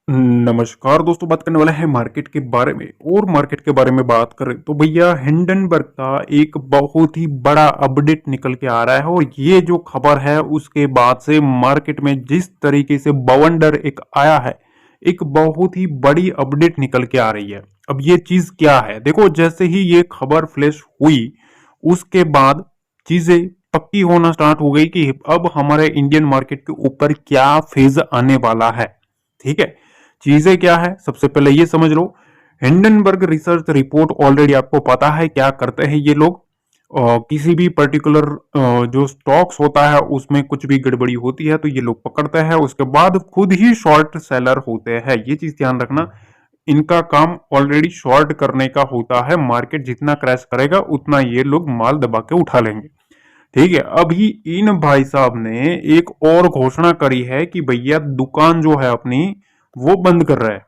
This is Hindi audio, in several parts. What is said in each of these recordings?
नमस्कार दोस्तों, बात करने वाला है मार्केट के बारे में। और मार्केट के बारे में बात करें तो भैया हिंडनबर्ग का एक बहुत ही बड़ा अपडेट निकल के आ रहा है। और ये जो खबर है उसके बाद से मार्केट में जिस तरीके से बवंडर एक आया है, एक बहुत ही बड़ी अपडेट निकल के आ रही है। अब ये चीज क्या है, देखो जैसे ही ये खबर फ्लैश हुई उसके बाद चीजें पक्की होना स्टार्ट हो गई कि अब हमारे इंडियन मार्केट के ऊपर क्या फेज आने वाला है। ठीक है, चीजें क्या है सबसे पहले ये समझ लो। हिंडनबर्ग रिसर्च रिपोर्ट ऑलरेडी आपको पता है क्या करते हैं ये लोग। किसी भी पर्टिकुलर जो स्टॉक्स होता है उसमें कुछ भी गड़बड़ी होती है तो ये लोग पकड़ते हैं, उसके बाद खुद ही शॉर्ट सेलर होते हैं। ये चीज ध्यान रखना, इनका काम ऑलरेडी शॉर्ट करने का होता है। मार्केट जितना क्रैश करेगा उतना ये लोग माल दबा के उठा लेंगे। ठीक है, अभी इन भाई साहब ने एक और घोषणा करी है कि भैया दुकान जो है अपनी वो बंद कर रहा है।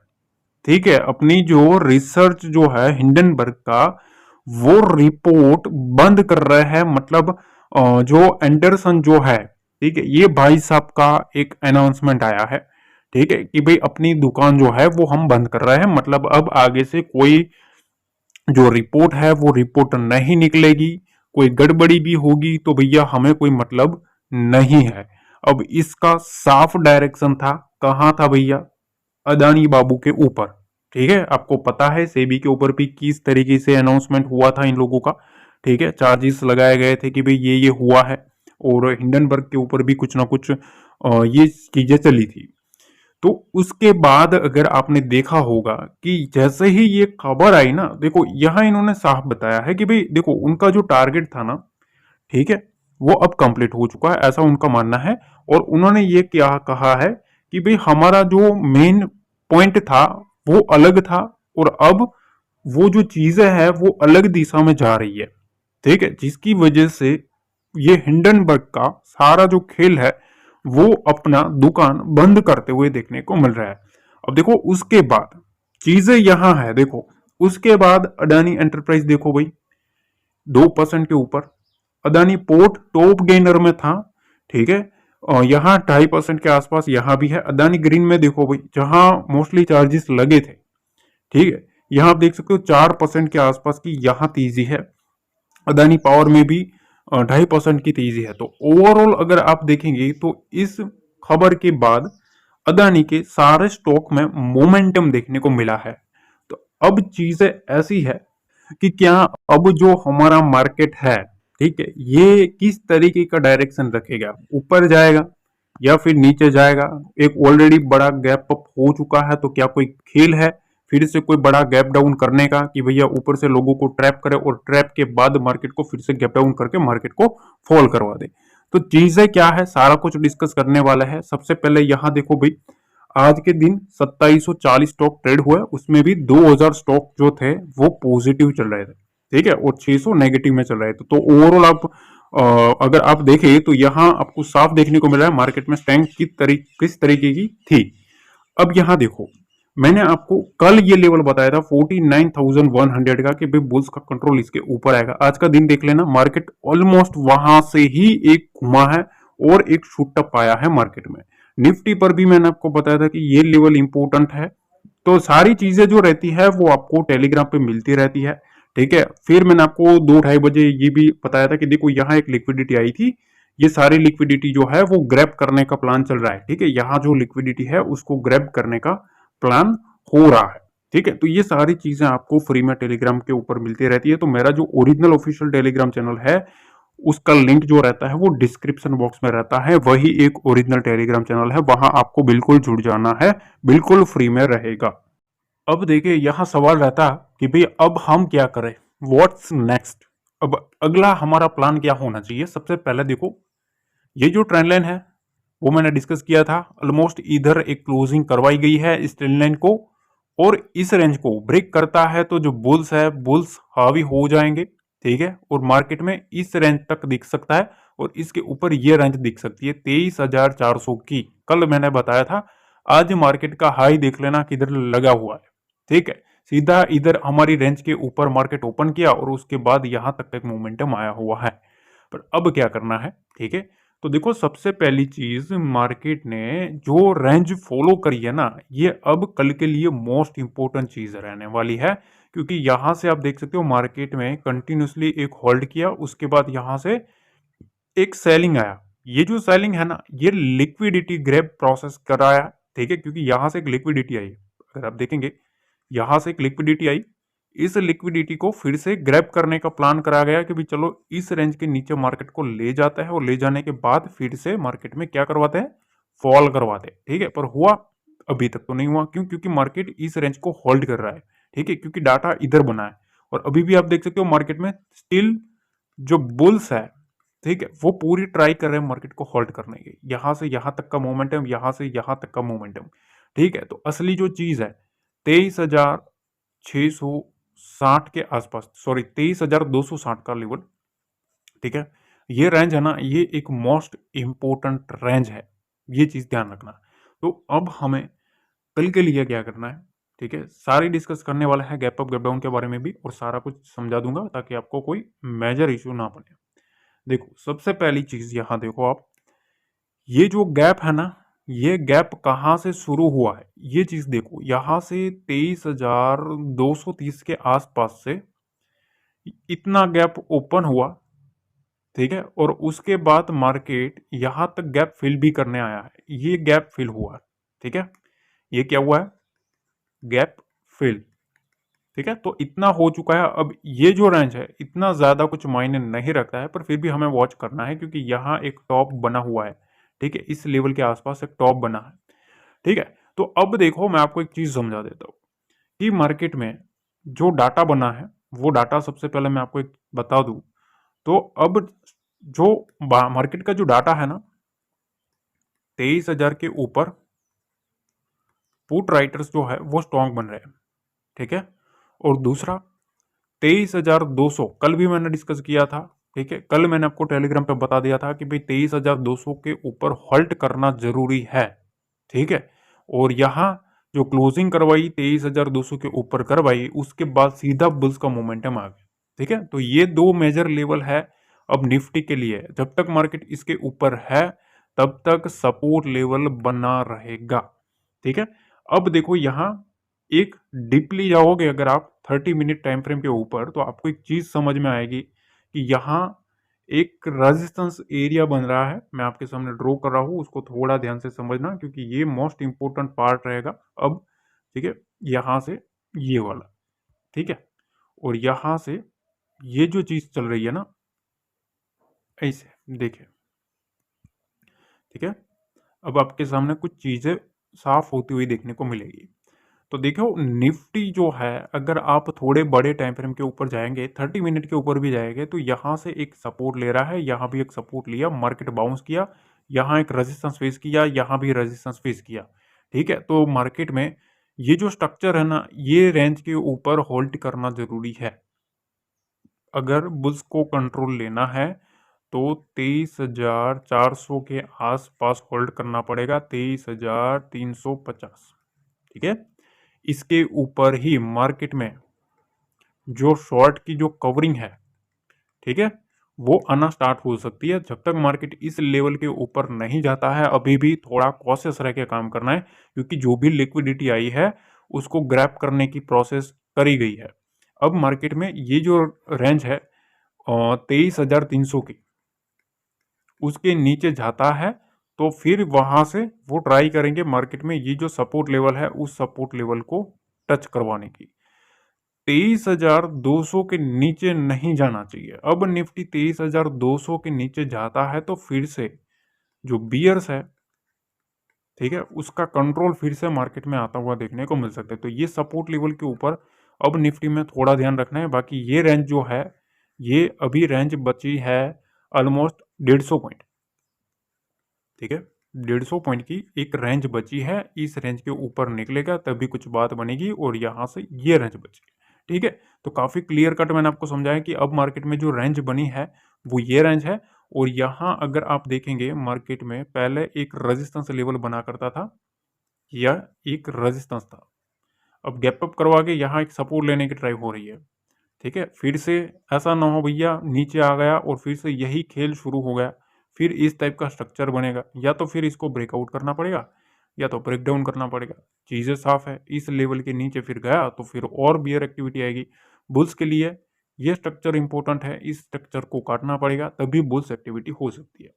ठीक है, अपनी जो रिसर्च जो है हिंडनबर्ग का वो रिपोर्ट बंद कर रहे हैं। मतलब जो एंडरसन जो है, ठीक है, ये भाई साहब का एक अनाउंसमेंट आया है। ठीक है कि भाई अपनी दुकान जो है वो हम बंद कर रहे हैं। मतलब अब आगे से कोई जो रिपोर्ट है वो रिपोर्ट नहीं निकलेगी। कोई गड़बड़ी भी होगी तो भैया हमें कोई मतलब नहीं है। अब इसका साफ डायरेक्शन था, कहाँ था भैया, अदानी बाबू के ऊपर। ठीक है, आपको पता है सेबी के ऊपर भी किस तरीके से अनाउंसमेंट हुआ था इन लोगों का। ठीक है, चार्जेस लगाए गए थे कि भाई ये हुआ है। और हिंडनबर्ग के ऊपर भी कुछ ना कुछ ये चीजें चली थी। तो उसके बाद अगर आपने देखा होगा कि जैसे ही ये खबर आई ना, देखो यहां इन्होंने साफ बताया है कि भाई देखो उनका जो टारगेट था ना, ठीक है, वो अब कंप्लीट हो चुका है, ऐसा उनका मानना है। और उन्होंने ये क्या कहा है कि भाई हमारा जो मेन पॉइंट था वो अलग था, और अब वो जो चीजें हैं वो अलग दिशा में जा रही है। ठीक है, जिसकी वजह से ये हिंडनबर्ग का सारा जो खेल है वो अपना दुकान बंद करते हुए देखने को मिल रहा है। अब देखो उसके बाद चीजें यहां है, देखो उसके बाद अडानी एंटरप्राइज देखो भाई 2% के ऊपर। अदानी पोर्ट टॉप गेनर में था। ठीक है, और यहाँ 2.5% के आसपास यहाँ भी है। अदानी ग्रीन में देखो भाई, जहां मोस्टली चार्जेस लगे थे, ठीक है, यहाँ आप देख सकते हो 4% के आसपास की यहाँ तेजी है। अदानी पावर में भी 2.5% की तेजी है। तो ओवरऑल अगर आप देखेंगे तो इस खबर के बाद अदानी के सारे स्टॉक में मोमेंटम देखने को मिला है। तो अब चीजें ऐसी है कि क्या अब जो हमारा मार्केट है, ठीक है, ये किस तरीके का डायरेक्शन रखेगा, ऊपर जाएगा या फिर नीचे जाएगा। एक ऑलरेडी बड़ा गैप अप हो चुका है, तो क्या कोई खेल है फिर से कोई बड़ा गैप डाउन करने का कि भैया ऊपर से लोगों को ट्रैप करे और ट्रैप के बाद मार्केट को फिर से गैप डाउन करके मार्केट को फॉल करवा दे। तो चीजें क्या है सारा कुछ डिस्कस करने वाला है। सबसे पहले यहां देखो भाई, आज के दिन 2740 स्टॉक ट्रेड हुए, उसमें भी 2000 स्टॉक जो थे वो पॉजिटिव चल रहे थे। ठीक है, और 600 नेगेटिव में चल रहे थे। तो ओवरऑल आप अगर आप देखें तो यहां आपको साफ देखने को मिला है मार्केट में स्ट्रेंथ किस तरीके की थी। अब यहां देखो, मैंने आपको कल ये लेवल बताया था 49,100 का कि भाई बुल्स का कंट्रोल इसके ऊपर आएगा। आज का दिन देख लेना, मार्केट ऑलमोस्ट वहां से ही एक घुमा है और एक शूटअप आया है मार्केट में। निफ्टी पर भी मैंने आपको बताया था कि ये लेवल इंपॉर्टेंट है। तो सारी चीजें जो रहती है वो आपको टेलीग्राम पे मिलती रहती है। ठीक है, फिर मैंने आपको 2-2:30 बजे ये भी बताया था कि देखो यहाँ एक लिक्विडिटी आई थी, ये सारी लिक्विडिटी जो है वो ग्रैब करने का प्लान चल रहा है। ठीक है, यहाँ जो लिक्विडिटी है उसको ग्रैब करने का प्लान हो रहा है। ठीक है, तो ये सारी चीजें आपको फ्री में टेलीग्राम के ऊपर मिलती रहती है। तो मेरा जो ओरिजिनल ऑफिशियल टेलीग्राम चैनल है उसका लिंक जो रहता है वो डिस्क्रिप्शन बॉक्स में रहता है, वही एक ओरिजिनल टेलीग्राम चैनल है, वहां आपको बिल्कुल जुड़ जाना है, बिल्कुल फ्री में रहेगा। अब देखिए यहाँ सवाल रहता कि भाई अब हम क्या करें, व्हाट्स नेक्स्ट। अब अगला हमारा प्लान क्या होना चाहिए। सबसे पहले देखो, ये जो ट्रेंड लाइन है वो मैंने डिस्कस किया था, ऑलमोस्ट इधर एक क्लोजिंग करवाई गई है इस ट्रेंड लाइन को। और इस रेंज को ब्रेक करता है तो जो बुल्स है बुल्स हावी हो जाएंगे। ठीक है, और मार्केट में इस रेंज तक दिख सकता है, और इसके ऊपर ये रेंज दिख सकती है 23,400 की। कल मैंने बताया था, आज मार्केट का हाई देख लेना किधर लगा हुआ है। ठीक है, सीधा इधर हमारी रेंज के ऊपर मार्केट ओपन किया और उसके बाद यहां तक एक मोमेंटम आया हुआ है। पर अब क्या करना है, ठीक है, तो देखो सबसे पहली चीज मार्केट ने जो रेंज फॉलो करी है ना, ये अब कल के लिए मोस्ट इंपोर्टेंट चीज रहने वाली है, क्योंकि यहां से आप देख सकते हो मार्केट में कंटिन्यूसली एक होल्ड किया, उसके बाद यहां से एक सेलिंग आया। ये जो सेलिंग है ना, ये लिक्विडिटी ग्रैब प्रोसेस कराया, ठीक है, क्योंकि यहां से एक लिक्विडिटी आई। अगर आप देखेंगे यहां से एक लिक्विडिटी आई, इस लिक्विडिटी को फिर से ग्रैब करने का प्लान करा गया कि भी चलो इस रेंज के नीचे मार्केट को ले जाता है और ले जाने के बाद फिर से मार्केट में क्या करवाते हैं, फॉल करवाते हैं, ठीक है। पर हुआ अभी तक तो नहीं हुआ, क्यों? क्योंकि मार्केट इस रेंज को होल्ड कर रहा है, ठीक है, क्योंकि डाटा इधर बना है। और अभी भी आप देख सकते हो मार्केट में स्टिल जो बुल्स है, ठीक है, वो पूरी ट्राई कर रहे हैं मार्केट को होल्ड करने की। यहां से यहां तक का मोमेंटम, यहां से यहां तक का मोमेंटम, ठीक है। तो असली जो चीज है 23,660 के आसपास, सॉरी 23,260 का लेवल, ठीक है, ये रेंज है ना, ये एक मोस्ट इंपोर्टेंट रेंज है, ये चीज ध्यान रखना। तो अब हमें कल के लिए क्या करना है, ठीक है, सारी डिस्कस करने वाला है गैप अप गैप डाउन के बारे में भी, और सारा कुछ समझा दूंगा ताकि आपको कोई मेजर इश्यू ना बने। देखो सबसे पहली चीज यहां देखो आप, ये जो गैप है ना, ये गैप कहां से शुरू हुआ है, ये चीज देखो। यहां से 23,230 के आसपास से इतना गैप ओपन हुआ, ठीक है, और उसके बाद मार्केट यहां तक गैप फिल भी करने आया है, ये गैप फिल हुआ, ठीक है, ये क्या हुआ है, गैप फिल, ठीक है। तो इतना हो चुका है। अब ये जो रेंज है इतना ज्यादा कुछ मायने नहीं रखता है, पर फिर भी हमें वॉच करना है, क्योंकि यहाँ एक टॉप बना हुआ है, ठीक है, इस लेवल के आसपास एक टॉप बना है, ठीक है। तो अब देखो मैं आपको एक चीज समझा देता हूँ कि मार्केट में जो डाटा बना है, वो डाटा सबसे पहले मैं आपको एक बता दूं। तो अब जो मार्केट का जो डाटा है ना, 23,000 के ऊपर पुट राइटर्स जो है वो स्ट्रॉन्ग बन रहे हैं, ठीक है। और दूसरा 23,200 कल भी मैंने डिस्कस किया था, ठीक है, कल मैंने आपको टेलीग्राम पे बता दिया था कि भाई 23,200 के ऊपर होल्ड करना जरूरी है, ठीक है। और यहाँ जो क्लोजिंग करवाई 23,200 के ऊपर करवाई, उसके बाद सीधा बुल्स का मोमेंटम आ गया, ठीक है। तो ये दो मेजर लेवल है अब निफ्टी के लिए। जब तक मार्केट इसके ऊपर है तब तक सपोर्ट लेवल बना रहेगा, ठीक है। अब देखो यहाँ एक डीपली जाओगे अगर आप 30 मिनट टाइम फ्रेम के ऊपर, तो आपको एक चीज समझ में आएगी कि यहाँ एक रेजिस्टेंस एरिया बन रहा है। मैं आपके सामने ड्रॉ कर रहा हूँ, उसको थोड़ा ध्यान से समझना, क्योंकि ये मोस्ट इंपोर्टेंट पार्ट रहेगा अब, ठीक है। यहाँ से ये वाला, ठीक है, और यहाँ से ये जो चीज चल रही है ना, ऐसे देखिए, ठीक है। अब आपके सामने कुछ चीजें साफ होती हुई देखने को मिलेगी। तो देखो निफ्टी जो है, अगर आप थोड़े बड़े टाइम फ्रेम के ऊपर जाएंगे, 30 मिनट के ऊपर भी जाएंगे, तो यहाँ से एक सपोर्ट ले रहा है, यहाँ भी एक सपोर्ट लिया, मार्केट बाउंस किया, यहाँ एक रेजिस्टेंस फेस किया, यहाँ भी रेजिस्टेंस फेस किया, ठीक है। तो मार्केट में ये जो स्ट्रक्चर है ना, ये रेंज के ऊपर होल्ड करना जरूरी है। अगर बुल्स को कंट्रोल लेना है तो 23,400 के आसपास होल्ड करना पड़ेगा, 23,350, ठीक है। इसके ऊपर ही मार्केट में जो शॉर्ट की जो कवरिंग है, ठीक है, वो आना स्टार्ट हो सकती है। जब तक मार्केट इस लेवल के ऊपर नहीं जाता है, अभी भी थोड़ा कॉशियस रह के काम करना है, क्योंकि जो भी लिक्विडिटी आई है उसको ग्रैब करने की प्रोसेस करी गई है। अब मार्केट में ये जो रेंज है 23,300 की, उसके नीचे जाता है तो फिर वहां से वो ट्राई करेंगे मार्केट में ये जो सपोर्ट लेवल है उस सपोर्ट लेवल को टच करवाने की। 23,200 के नीचे नहीं जाना चाहिए। अब निफ्टी 23,200 के नीचे जाता है तो फिर से जो बियर्स है, ठीक है, उसका कंट्रोल फिर से मार्केट में आता हुआ देखने को मिल सकता है। तो ये सपोर्ट लेवल के ऊपर अब निफ्टी में थोड़ा ध्यान रखना है। बाकी ये रेंज जो है, ये अभी रेंज बची है ऑलमोस्ट 150 पॉइंट, ठीक है, 150 पॉइंट की एक रेंज बची है। इस रेंज के ऊपर निकलेगा तभी कुछ बात बनेगी, और यहां से ये रेंज बची, ठीक है। तो काफी क्लियर कट मैंने आपको समझाया कि अब मार्केट में जो रेंज बनी है वो ये रेंज है। और यहां अगर आप देखेंगे मार्केट में पहले एक रेजिस्टेंस लेवल बना करता था, या एक रेजिस्टेंस था, अब गैप अप करवा के यहाँ एक सपोर्ट लेने की ट्राई हो रही है, ठीक है। फिर से ऐसा ना हो भैया नीचे आ गया और फिर से यही खेल शुरू हो गया, फिर इस टाइप का स्ट्रक्चर बनेगा, या तो फिर इसको ब्रेकआउट करना पड़ेगा या तो ब्रेक डाउन करना पड़ेगा। चीज़ें साफ है, इस लेवल के नीचे फिर गया तो फिर और बियर एक्टिविटी आएगी। बुल्स के लिए ये स्ट्रक्चर इंपॉर्टेंट है, इस स्ट्रक्चर को काटना पड़ेगा तभी बुल्स एक्टिविटी हो सकती है।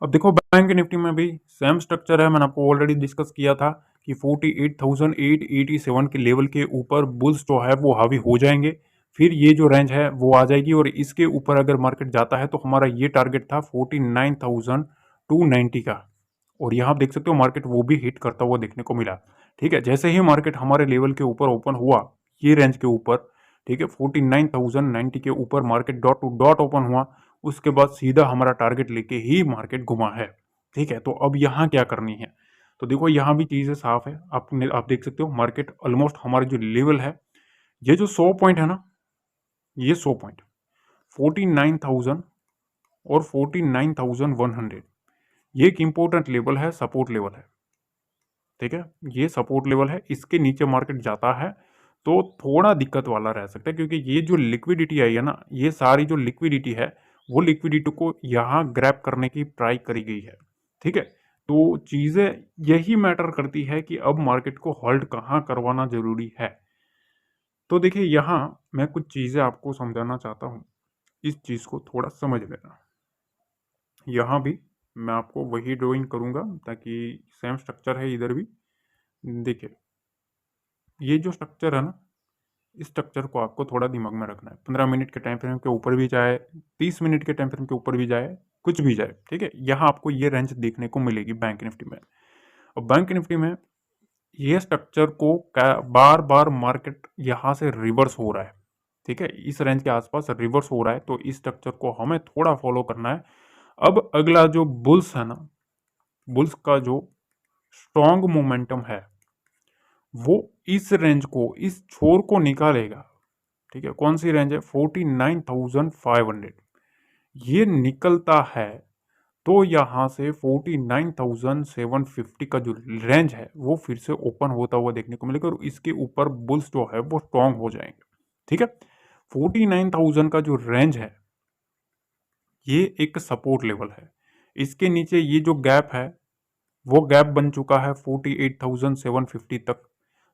अब देखो बैंक निफ्टी में भी सेम स्ट्रक्चर है, मैंने आपको ऑलरेडी डिस्कस किया था कि 48,887 के लेवल के ऊपर बुल्स जो है वो हावी हो जाएंगे, फिर ये जो रेंज है वो आ जाएगी और इसके ऊपर अगर मार्केट जाता है तो हमारा ये टारगेट था 49,290 का, और यहाँ आप देख सकते हो मार्केट वो भी हिट करता हुआ देखने को मिला। ठीक है, जैसे ही मार्केट हमारे लेवल के ऊपर ओपन हुआ, ये रेंज के ऊपर, ठीक है, 49,090 के ऊपर market dot to dot open हुआ, उसके बाद सीधा हमारा टारगेट लेके ही मार्केट घुमा है। ठीक है, तो अब यहाँ क्या करनी है, तो देखो यहाँ भी चीजें साफ है, आप देख सकते हो मार्केट ऑलमोस्ट हमारा जो लेवल है, ये जो 100 पॉइंट है ना, ये 100 पॉइंट 49,000 और 49,100, ये एक इंपॉर्टेंट लेवल है, सपोर्ट लेवल है। ठीक है, ये सपोर्ट लेवल है, इसके नीचे मार्केट जाता है तो थोड़ा दिक्कत वाला रह सकता है, क्योंकि ये जो लिक्विडिटी आई है ना, ये सारी जो लिक्विडिटी है वो लिक्विडिटी को यहाँ ग्रैब करने की ट्राई करी गई है। ठीक है, तो चीजें यही मैटर करती है कि अब मार्केट को होल्ड कहाँ करवाना जरूरी है। तो देखिए यहाँ मैं कुछ चीजें आपको समझाना चाहता हूँ, इस चीज को थोड़ा समझ लेना। यहाँ भी मैं आपको वही ड्राइंग करूंगा ताकि सेम स्ट्रक्चर है इधर भी। देखिए ये जो स्ट्रक्चर है ना, इस स्ट्रक्चर को आपको थोड़ा दिमाग में रखना है। 15 मिनट के टाइम फ्रेम के ऊपर भी जाए, 30 मिनट के टाइम फ्रेम के ऊपर भी जाए, कुछ भी जाए, ठीक है, यहाँ आपको ये रेंज देखने को मिलेगी बैंक निफ्टी में। और बैंक निफ्टी में ये स्ट्रक्चर को बार बार मार्केट यहाँ से रिवर्स हो रहा है। ठीक है, इस रेंज के आसपास रिवर्स हो रहा है, तो इस स्ट्रक्चर को हमें थोड़ा फॉलो करना है। अब अगला जो बुल्स है ना, बुल्स का जो स्ट्रॉन्ग मोमेंटम है वो इस रेंज को, इस छोर को निकालेगा। ठीक है, कौन सी रेंज है, 49,500, ये निकलता है तो यहाँ से 49,750 का जो रेंज है वो फिर से ओपन होता हुआ देखने को मिलेगा और इसके ऊपर बुल्स जो है वो स्ट्रॉन्ग हो जाएंगे। ठीक है, 49,000 का जो रेंज है ये एक सपोर्ट लेवल है, इसके नीचे ये जो गैप है वो गैप बन चुका है 48,750 तक,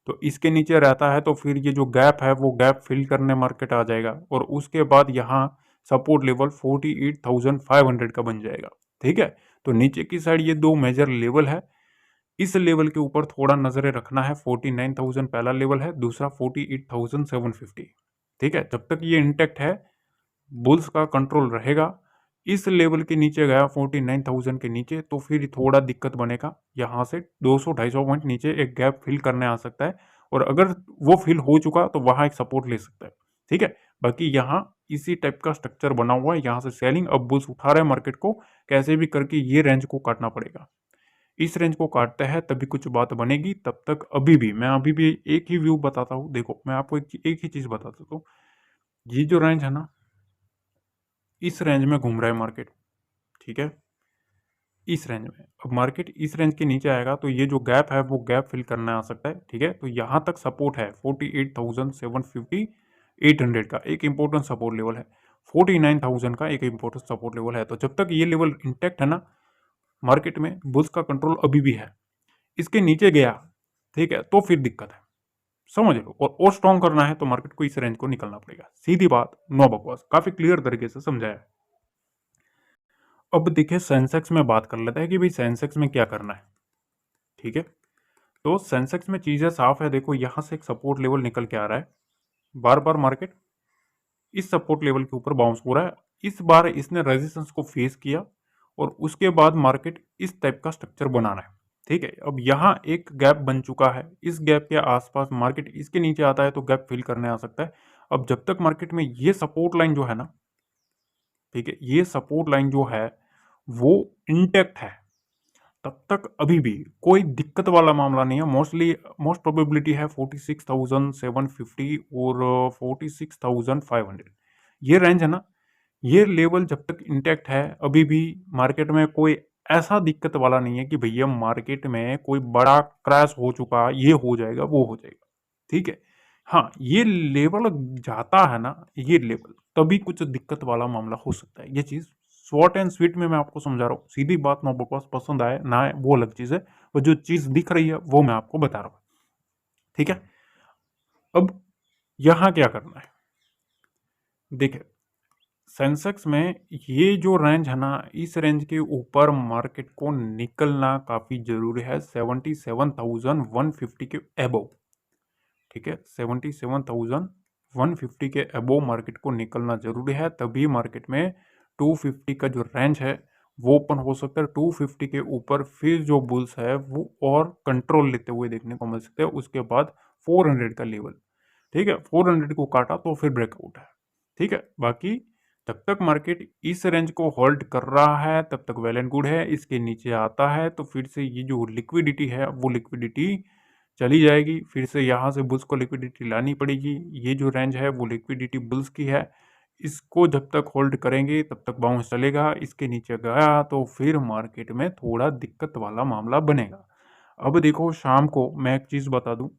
तो इसके नीचे रहता है तो फिर ये जो गैप है वो गैप फिल करने मार्केट आ जाएगा और उसके बाद यहाँ सपोर्ट लेवल 48,500 का बन जाएगा। ठीक है, तो नीचे की साइड ये दो मेजर लेवल है, इस लेवल के ऊपर थोड़ा नजरें रखना है। 49,000 पहला लेवल है, दूसरा 48,750। ठीक है, जब तक ये इंटेक्ट है बुल्स का कंट्रोल रहेगा। इस लेवल के नीचे गया 49,000 के नीचे तो फिर थोड़ा दिक्कत बनेगा, यहाँ से 200-250 पॉइंट नीचे एक गैप फिल करने आ सकता है और अगर वो फिल हो चुका तो वहाँ एक सपोर्ट ले सकता है। ठीक है, बाकी यहाँ इसी टाइप का स्ट्रक्चर बना हुआ है, यहाँ से सेलिंग, अब बुल्स उठा रहे हैं मार्केट को, कैसे भी करके ये रेंज को काटना पड़ेगा। इस रेंज को काटते हैं तभी कुछ बात बनेगी, तब तक अभी भी एक ही व्यू बताता हूँ। देखो मैं आपको एक ही चीज बता देता हूँ, ये जो रेंज है ना, इस रेंज में घूम रहा है मार्केट। ठीक है, इस रेंज में अब मार्केट इस रेंज के नीचे आएगा तो ये जो गैप है वो गैप फिल करना आ सकता है। ठीक है, तो यहाँ तक सपोर्ट है 48,750, 800 का एक इंपॉर्टेंट सपोर्ट लेवल है, 49,000 का एक इंपॉर्टेंट सपोर्ट लेवल है। तो जब तक ये लेवल इंटैक्ट है ना, मार्केट में बुल्स का कंट्रोल अभी भी है। इसके नीचे गया, ठीक है, तो फिर दिक्कत है, समझ लो। और स्ट्रॉन्ग करना है तो मार्केट को इस रेंज को निकलना पड़ेगा, सीधी बात, नो बकवास, काफी क्लियर तरीके से समझाया है। अब देखिए सेंसेक्स में बात कर लेते हैं कि भाई सेंसेक्स में क्या करना है। ठीक है, तो सेंसेक्स में चीजें साफ है। देखो यहां से एक सपोर्ट लेवल निकल के आ रहा है, बार बार मार्केट इस सपोर्ट लेवल के ऊपर बाउंस हो रहा है। इस बार इसने रेजिस्टेंस को फेस किया और उसके बाद मार्केट इस टाइप का स्ट्रक्चर बना रहा है। ठीक है, अब यहाँ एक गैप बन चुका है, इस गैप के आसपास मार्केट इसके नीचे आता है तो गैप फिल करने आ सकता है। अब जब तक मार्केट में ये सपोर्ट लाइन जो है ना, ठीक है, ये सपोर्ट लाइन जो है वो इंटेक्ट है, तब तक अभी भी कोई दिक्कत वाला मामला नहीं है। मोस्ट प्रोबेबिलिटी है 46,750 और 46,500, ये रेंज है ना, ये लेवल जब तक इंटैक्ट है अभी भी मार्केट में कोई ऐसा दिक्कत वाला नहीं है कि भैया मार्केट में कोई बड़ा क्रैश हो चुका, ये हो जाएगा वो हो जाएगा। ठीक है, हाँ ये लेवल जाता है ना, ये लेवल तभी कुछ दिक्कत वाला मामला हो सकता है, ये चीज शॉर्ट एंड स्वीट में मैं आपको समझा रहा हूँ, सीधी बात, नो बकवास, पसंद आए ना आए वो अलग चीज है, वो जो चीज दिख रही है वो मैं आपको बता रहा हूँ। ठीक है, अब यहां क्या करना है, देखिए सेंसेक्स में ये जो रेंज है ना, इस रेंज के ऊपर मार्केट को निकलना काफी जरूरी है, 77,150 के अबव। ठीक है, 77,150 के अबव मार्केट को निकलना जरूरी है, तभी मार्केट में 250 का जो रेंज है वो ओपन हो सकता है। 250 के ऊपर फिर जो बुल्स है वो और कंट्रोल लेते हुए देखने को मिल सकते हैं। उसके बाद 400 का लेवल, ठीक है, 400 को काटा तो फिर ब्रेकआउट है। ठीक है, बाकी जब तक मार्केट इस रेंज को होल्ड कर रहा है तब तक वेल एंड गुड है। इसके नीचे आता है तो फिर से ये जो लिक्विडिटी है वो लिक्विडिटी चली जाएगी, फिर से यहाँ से बुल्स को लिक्विडिटी लानी पड़ेगी। ये जो रेंज है वो लिक्विडिटी बुल्स की है, इसको जब तक होल्ड करेंगे तब तक बाउंस चलेगा। इसके नीचे गया तो फिर मार्केट में थोड़ा दिक्कत वाला मामला बनेगा। अब देखो शाम को मैं एक चीज़ बता दूं,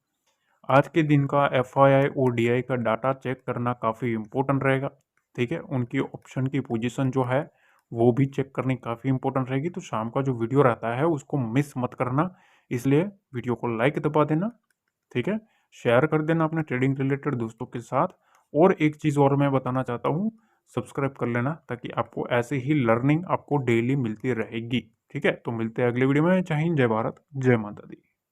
आज के दिन का एफआईआई और डीआई का डाटा चेक करना काफ़ी इम्पोर्टेंट रहेगा। ठीक है, उनकी ऑप्शन की पोजीशन जो है वो भी चेक करनी काफ़ी इम्पोर्टेंट रहेगी। तो शाम का जो वीडियो रहता है उसको मिस मत करना, इसलिए वीडियो को लाइक दबा देना। ठीक है, शेयर कर देना अपने ट्रेडिंग रिलेटेड दोस्तों के साथ। और एक चीज़ और मैं बताना चाहता हूँ, सब्सक्राइब कर लेना ताकि आपको ऐसे ही लर्निंग आपको डेली मिलती रहेगी। ठीक है, तो मिलते हैं अगले वीडियो में। जय हिंद, जय भारत, जय माता दी।